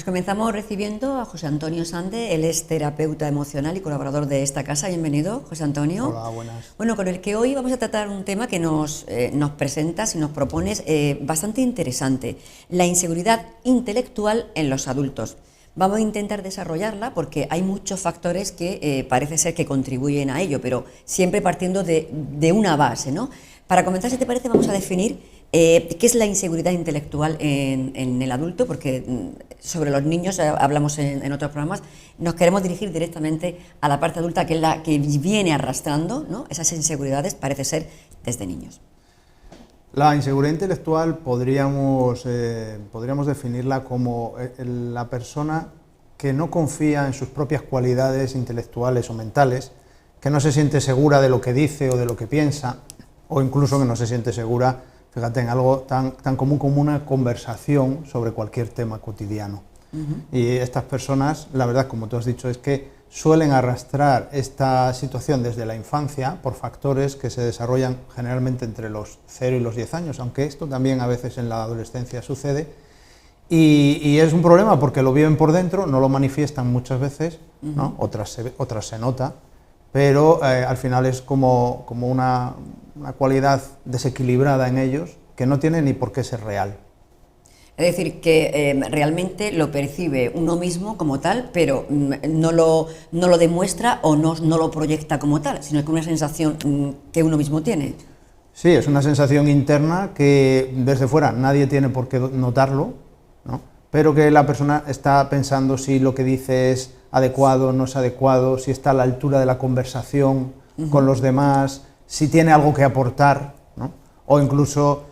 Pues comenzamos recibiendo a José Antonio Sande. Él es terapeuta emocional y colaborador de esta casa. Bienvenido, José Antonio. Hola, buenas. Bueno, con el que hoy vamos a tratar un tema que nos presentas y nos propones bastante interesante: la inseguridad intelectual en los adultos. Vamos a intentar desarrollarla porque hay muchos factores que parece ser que contribuyen a ello, pero siempre partiendo de una base, ¿no? Para comenzar, si te parece, vamos a definir qué es la inseguridad intelectual en el adulto, porque sobre los niños hablamos en otros programas. Nos queremos dirigir directamente a la parte adulta, que es la que viene arrastrando, ¿no?, esas inseguridades, parece ser, desde niños. La inseguridad intelectual podríamos definirla como la persona que no confía en sus propias cualidades intelectuales o mentales, que no se siente segura de lo que dice o de lo que piensa, o incluso que no se siente segura, fíjate, en algo tan común como una conversación sobre cualquier tema cotidiano. Y estas personas, la verdad, como tú has dicho, es que suelen arrastrar esta situación desde la infancia por factores que se desarrollan generalmente entre los 0 y los 10 años, aunque esto también a veces en la adolescencia sucede, y es un problema porque lo viven por dentro, no lo manifiestan muchas veces, ¿no? Otras se nota, pero al final es como una cualidad desequilibrada en ellos que no tiene ni por qué ser real. Es decir, que realmente lo percibe uno mismo como tal, pero no lo demuestra o no lo proyecta como tal, sino que es una sensación que uno mismo tiene. Sí, es una sensación interna que desde fuera nadie tiene por qué notarlo, ¿no?, pero que la persona está pensando si lo que dice es adecuado, no es adecuado, si está a la altura de la conversación con los demás, si tiene algo que aportar, ¿no?, o incluso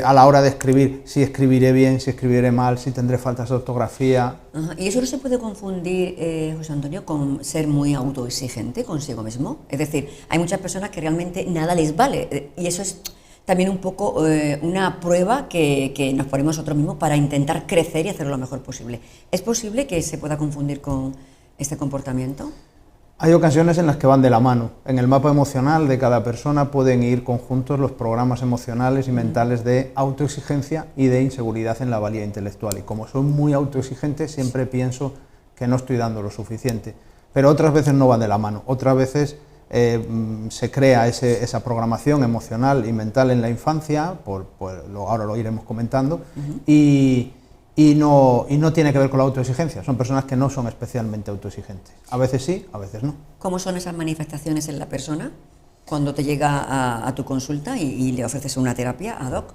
a la hora de escribir, si escribiré bien, si escribiré mal, si tendré faltas de ortografía. ¿Y eso no se puede confundir, José Antonio, con ser muy autoexigente consigo mismo? Es decir, hay muchas personas que realmente nada les vale, y eso es también un poco una prueba que nos ponemos nosotros mismos para intentar crecer y hacerlo lo mejor posible. ¿Es posible que se pueda confundir con este comportamiento? Hay ocasiones en las que van de la mano. En el mapa emocional de cada persona pueden ir conjuntos los programas emocionales y mentales de autoexigencia y de inseguridad en la valía intelectual. Y como soy muy autoexigente, siempre pienso que no estoy dando lo suficiente. Pero otras veces no van de la mano. Otras veces se crea esa programación emocional y mental en la infancia, ahora lo iremos comentando, y no tiene que ver con la autoexigencia. Son personas que no son especialmente autoexigentes. A veces sí, a veces no. ¿Cómo son esas manifestaciones en la persona cuando te llega a tu consulta y le ofreces una terapia ad hoc?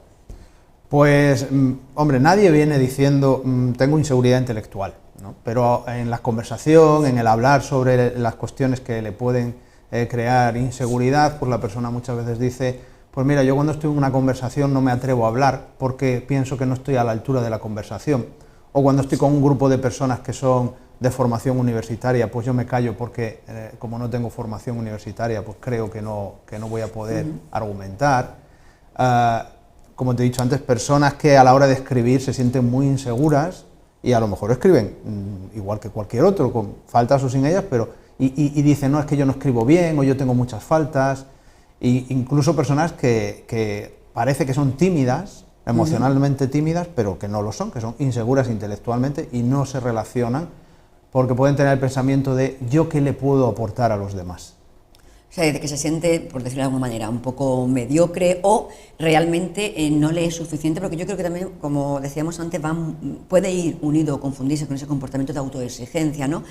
Pues, hombre, nadie viene diciendo tengo inseguridad intelectual, ¿no? Pero en la conversación, en el hablar sobre las cuestiones que le pueden crear inseguridad, pues la persona muchas veces dice: pues mira, yo cuando estoy en una conversación no me atrevo a hablar porque pienso que no estoy a la altura de la conversación. O cuando estoy con un grupo de personas que son de formación universitaria, pues yo me callo porque como no tengo formación universitaria, pues creo que no voy a poder argumentar. Como te he dicho antes, personas que a la hora de escribir se sienten muy inseguras y a lo mejor escriben igual que cualquier otro, con faltas o sin ellas, pero y dicen: no, es que yo no escribo bien, o yo tengo muchas faltas. Y incluso personas que parece que son tímidas, emocionalmente tímidas, pero que no lo son, que son inseguras intelectualmente y no se relacionan porque pueden tener el pensamiento de ¿yo qué le puedo aportar a los demás? O sea, de que se siente, por decirlo de alguna manera, un poco mediocre o realmente no le es suficiente, porque yo creo que también, como decíamos antes, puede ir unido o confundirse con ese comportamiento de autoexigencia, ¿no?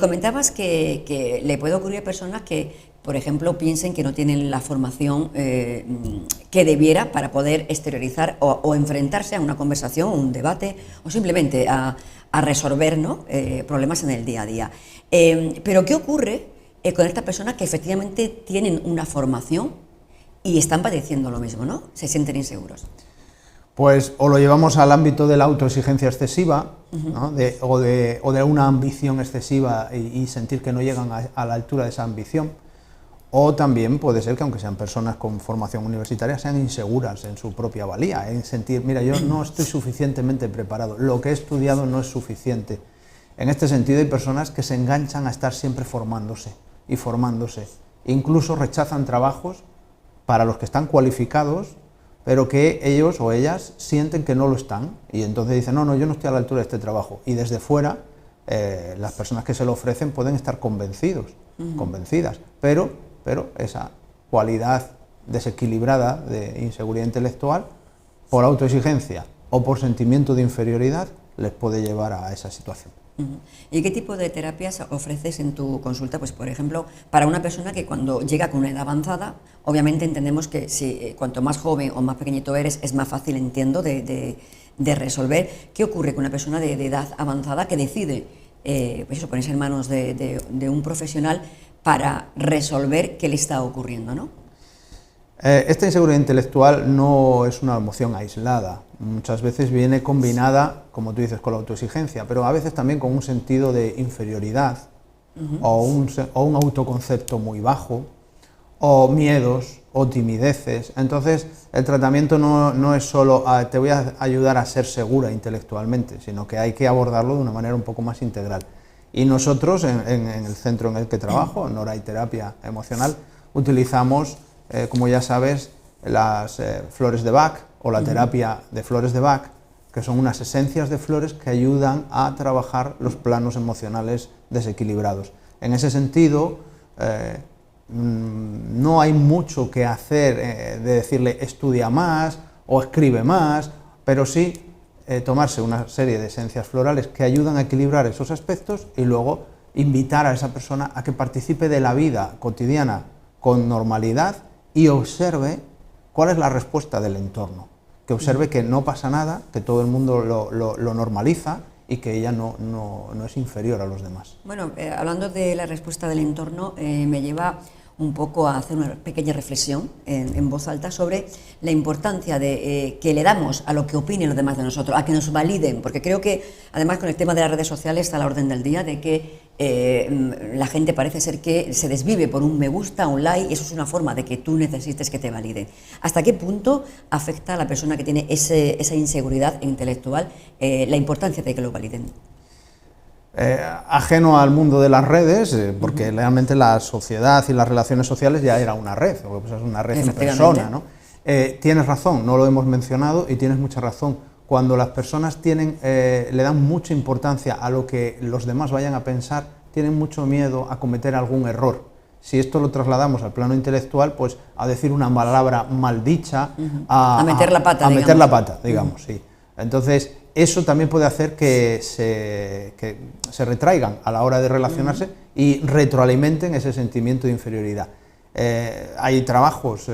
Comentabas que le puede ocurrir a personas que, por ejemplo, piensen que no tienen la formación que debiera para poder exteriorizar o enfrentarse a una conversación, un debate, o simplemente a resolver, ¿no?, problemas en el día a día. Pero ¿qué ocurre con estas personas que efectivamente tienen una formación y están padeciendo lo mismo, ¿no? Se sienten inseguros. Pues o lo llevamos al ámbito de la autoexigencia excesiva, ¿no?, o de una ambición excesiva y sentir que no llegan a la altura de esa ambición, o también puede ser que, aunque sean personas con formación universitaria, sean inseguras en su propia valía, en sentir: mira, yo no estoy suficientemente preparado, lo que he estudiado no es suficiente. En este sentido, hay personas que se enganchan a estar siempre formándose y formándose, incluso rechazan trabajos para los que están cualificados pero que ellos o ellas sienten que no lo están y entonces dicen, no, yo no estoy a la altura de este trabajo. Y desde fuera, las personas que se lo ofrecen pueden estar convencidas, pero esa cualidad desequilibrada de inseguridad intelectual, por autoexigencia o por sentimiento de inferioridad, les puede llevar a esa situación. ¿Y qué tipo de terapias ofreces en tu consulta? Pues, por ejemplo, para una persona que cuando llega con una edad avanzada, obviamente entendemos que si cuanto más joven o más pequeñito eres, es más fácil, entiendo, de resolver. ¿Qué ocurre con una persona de edad avanzada que decide pues eso, ponerse en manos de un profesional para resolver qué le está ocurriendo, ¿no? Esta inseguridad intelectual no es una emoción aislada, muchas veces viene combinada, como tú dices, con la autoexigencia, pero a veces también con un sentido de inferioridad o un autoconcepto muy bajo, o miedos o timideces. Entonces el tratamiento no es solo te voy a ayudar a ser segura intelectualmente, sino que hay que abordarlo de una manera un poco más integral. Y nosotros en el centro en el que trabajo, en Noray Terapia Emocional, utilizamos, como ya sabes, las flores de Bach o la terapia de flores de Bach, que son unas esencias de flores que ayudan a trabajar los planos emocionales desequilibrados. En ese sentido, no hay mucho que hacer de decirle estudia más o escribe más, pero sí tomarse una serie de esencias florales que ayudan a equilibrar esos aspectos y luego invitar a esa persona a que participe de la vida cotidiana con normalidad y observe cuál es la respuesta del entorno, que observe que no pasa nada, que todo el mundo lo normaliza y que ella no es inferior a los demás. Bueno, hablando de la respuesta del entorno, me lleva un poco a hacer una pequeña reflexión en voz alta sobre la importancia de que le damos a lo que opinen los demás de nosotros, a que nos validen, porque creo que además con el tema de las redes sociales está a la orden del día de que la gente parece ser que se desvive por un me gusta, un like, y eso es una forma de que tú necesites que te validen. ¿Hasta qué punto afecta a la persona que tiene esa inseguridad intelectual la importancia de que lo validen? Ajeno al mundo de las redes, porque realmente la sociedad y las relaciones sociales ya era una red, o pues es una red en persona, ¿no? Tienes razón, no lo hemos mencionado y tienes mucha razón. Cuando las personas le dan mucha importancia a lo que los demás vayan a pensar, tienen mucho miedo a cometer algún error. Si esto lo trasladamos al plano intelectual, pues a decir una palabra maldicha, a meter la pata, meter la pata, digamos, sí. Entonces, eso también puede hacer que se retraigan a la hora de relacionarse y retroalimenten ese sentimiento de inferioridad. Hay trabajos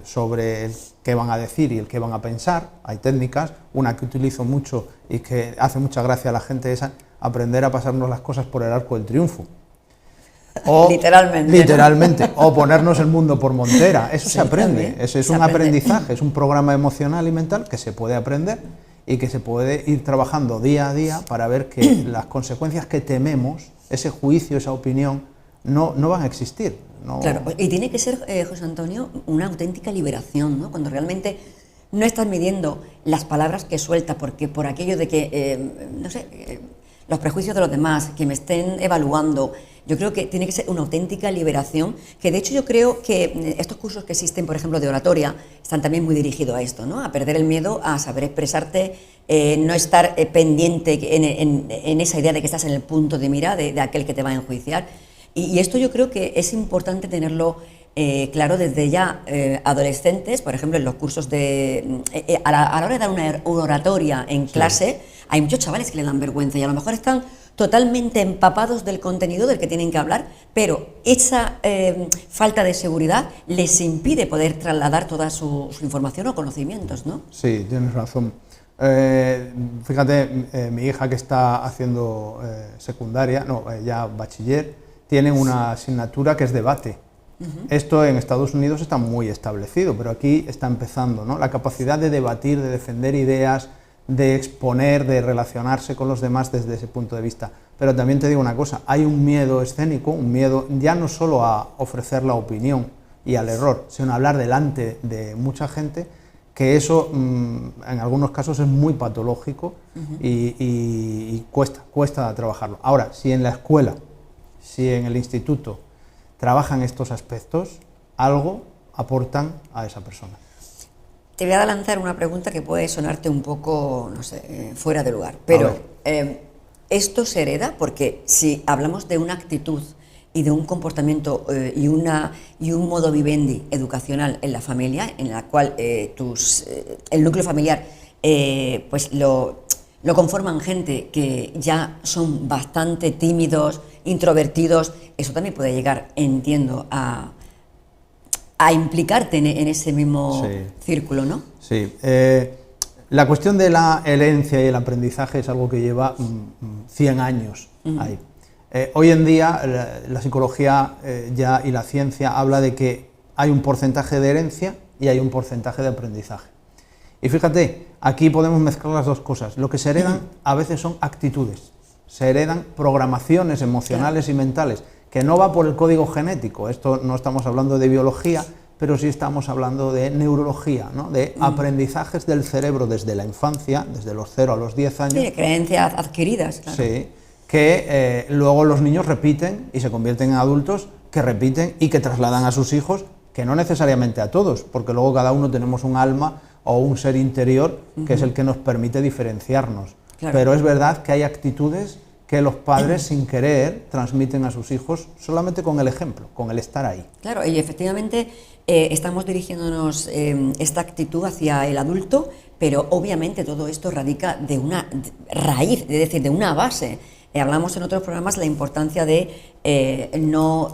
sobre el qué van a decir y el qué van a pensar, hay técnicas, una que utilizo mucho y que hace mucha gracia a la gente es aprender a pasarnos las cosas por el arco del triunfo. O, literalmente, ¿no? O ponernos el mundo por montera, eso sí, se aprende, también, eso es un aprendizaje, es un programa emocional y mental que se puede aprender y que se puede ir trabajando día a día para ver que las consecuencias que tememos, ese juicio, esa opinión, no van a existir. No. Claro, y tiene que ser, José Antonio, una auténtica liberación, ¿no? Cuando realmente no estás midiendo las palabras que suelta porque por aquello de que, no sé, los prejuicios de los demás, que me estén evaluando. Yo creo que tiene que ser una auténtica liberación, que de hecho yo creo que estos cursos que existen, por ejemplo, de oratoria, están también muy dirigidos a esto, ¿no? A perder el miedo, a saber expresarte, no estar pendiente en esa idea de que estás en el punto de mira de aquel que te va a enjuiciar. Y esto yo creo que es importante tenerlo claro desde ya adolescentes, por ejemplo, en los cursos a la hora de dar una oratoria en clase, hay muchos chavales que le dan vergüenza y a lo mejor están totalmente empapados del contenido del que tienen que hablar, pero esa falta de seguridad les impide poder trasladar toda su información o conocimientos, ¿no? Sí, tienes razón. Fíjate, mi hija que está haciendo secundaria, ya bachiller, tiene una asignatura que es debate. Esto en Estados Unidos está muy establecido, pero aquí está empezando, ¿no? La capacidad de debatir, de defender ideas, de exponer, de relacionarse con los demás desde ese punto de vista. Pero también te digo una cosa, hay un miedo escénico, un miedo ya no solo a ofrecer la opinión y al error, sino a hablar delante de mucha gente, que eso en algunos casos es muy patológico y cuesta trabajarlo. Ahora, si en la escuela, si en el instituto trabajan estos aspectos, algo aportan a esa persona. Te voy a lanzar una pregunta que puede sonarte un poco, no sé, fuera de lugar, pero ¿esto se hereda? Porque si hablamos de una actitud y de un comportamiento y un modo vivendi educacional en la familia, en la cual el núcleo familiar pues lo conforman gente que ya son bastante tímidos, introvertidos, eso también puede llegar, entiendo, a implicarte en ese mismo círculo, ¿no? Sí. La cuestión de la herencia y el aprendizaje es algo que lleva 100 años ahí. Hoy en día la psicología y la ciencia habla de que hay un porcentaje de herencia y hay un porcentaje de aprendizaje. Y fíjate, aquí podemos mezclar las dos cosas. Lo que se heredan a veces son actitudes, se heredan programaciones emocionales y mentales, que no va por el código genético. Esto no estamos hablando de biología, pero sí estamos hablando de neurología, ¿no? De aprendizajes del cerebro desde la infancia, desde los 0 a los 10 años. Sí, creencias adquiridas, claro. Sí, que luego los niños repiten y se convierten en adultos que repiten y que trasladan a sus hijos, que no necesariamente a todos, porque luego cada uno tenemos un alma o un ser interior que es el que nos permite diferenciarnos. Claro. Pero es verdad que hay actitudes que los padres sin querer transmiten a sus hijos solamente con el ejemplo, con el estar ahí. Claro, y efectivamente estamos dirigiéndonos esta actitud hacia el adulto, pero obviamente todo esto radica de una raíz, es decir, de una base. Hablamos en otros programas la importancia de no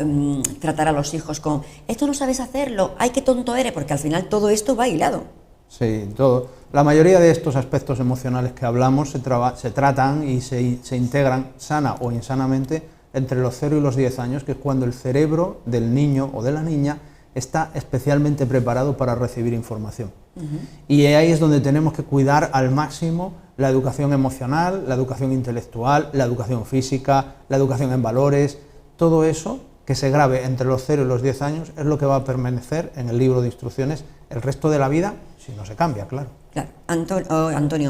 tratar a los hijos con esto no sabes hacerlo, ay qué tonto eres, porque al final todo esto va hilado. Sí, todo. La mayoría de estos aspectos emocionales que hablamos se tratan y se integran sana o insanamente entre los 0 y los 10 años, que es cuando el cerebro del niño o de la niña está especialmente preparado para recibir información. Y ahí es donde tenemos que cuidar al máximo la educación emocional, la educación intelectual, la educación física, la educación en valores, todo eso que se grabe entre los 0 y los 10 años es lo que va a permanecer en el libro de instrucciones el resto de la vida, si no se cambia, claro. Claro.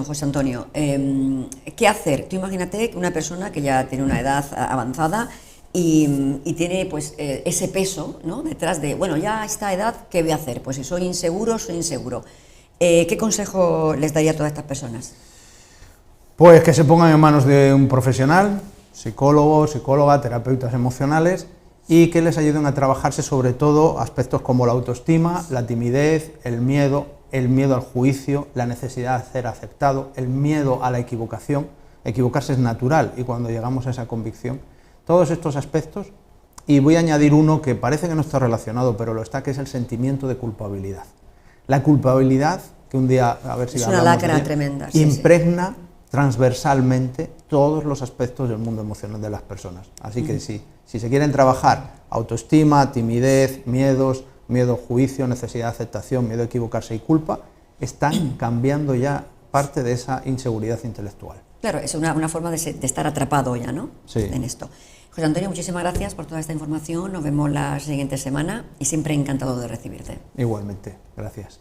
José Antonio, ¿qué hacer? Tú imagínate que una persona que ya tiene una edad avanzada y tiene pues ese peso, ¿no?, detrás de, bueno, ya a esta edad, ¿qué voy a hacer? Pues si soy inseguro. ¿Qué consejo les daría a todas estas personas? Pues que se pongan en manos de un profesional, psicólogo, psicóloga, terapeutas emocionales, y que les ayuden a trabajarse sobre todo aspectos como la autoestima, la timidez, el miedo al juicio, la necesidad de ser aceptado, el miedo a la equivocación. Equivocarse es natural y cuando llegamos a esa convicción, todos estos aspectos, y voy a añadir uno que parece que no está relacionado, pero lo está, que es el sentimiento de culpabilidad. La culpabilidad, que un día, a ver si es una lacra tremenda, impregna transversalmente todos los aspectos del mundo emocional de las personas. Así que si se quieren trabajar autoestima, timidez, miedo, juicio, necesidad de aceptación, miedo a equivocarse y culpa, están cambiando ya parte de esa inseguridad intelectual. Claro, es una forma de estar atrapado ya, ¿no? Sí. En esto. José Antonio, muchísimas gracias por toda esta información. Nos vemos la siguiente semana y siempre encantado de recibirte. Igualmente, gracias.